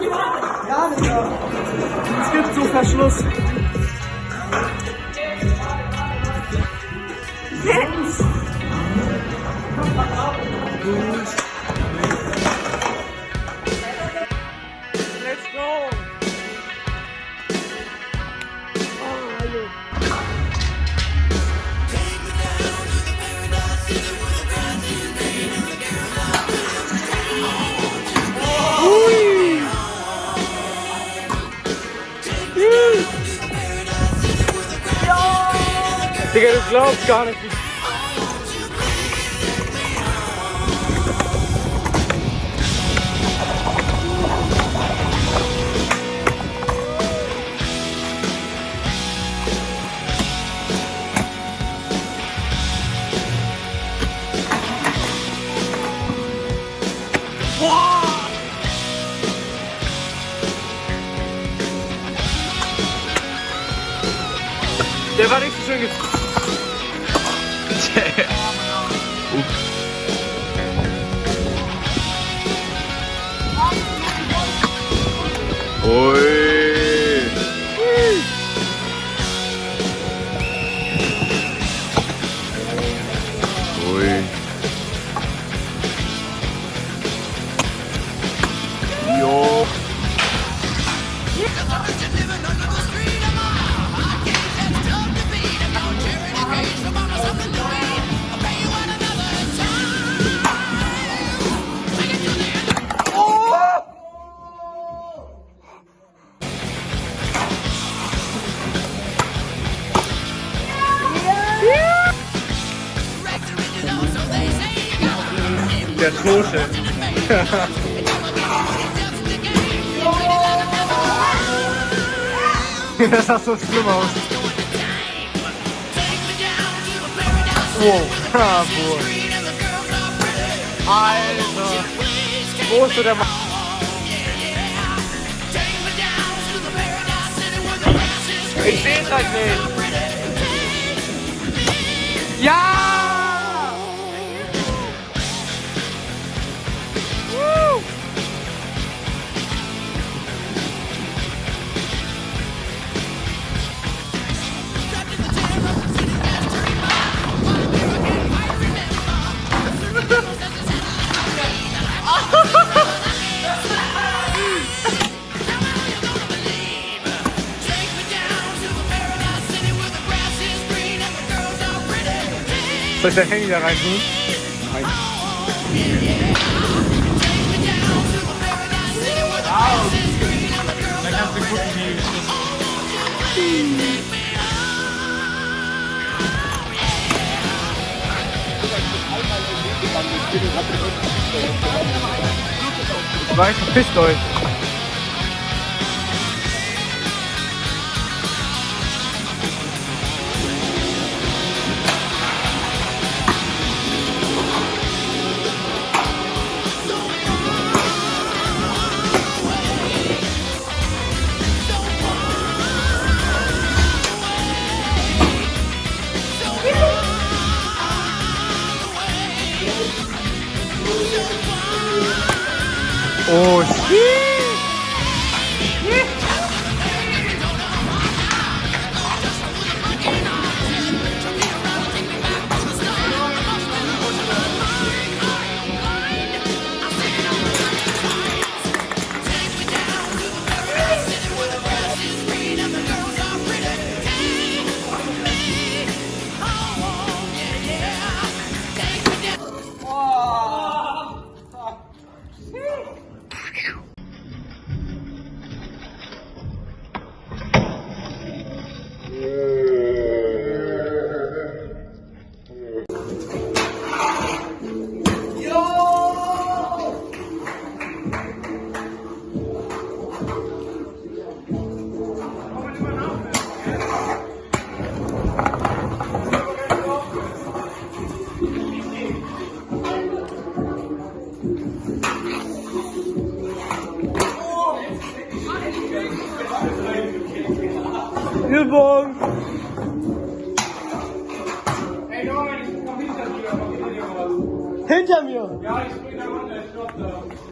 Ja, Digga. Es gibt so Verschluss. Let's go! Digga, du glaubst gar nicht, wie... Der war nicht so schön Ui. Ui. Jo. Der Tosche. Das sah so schlimm aus. Wow, bravo. Alter. Wo ist so der Mann? Ich seh's halt nicht. Ja! Soll ich dein Handy da rein tun? Nein. Wow. Dann kannst du gucken, wie ich weiß, verpisst euch. Oh, shit! Übung! Hinter mir! Ja,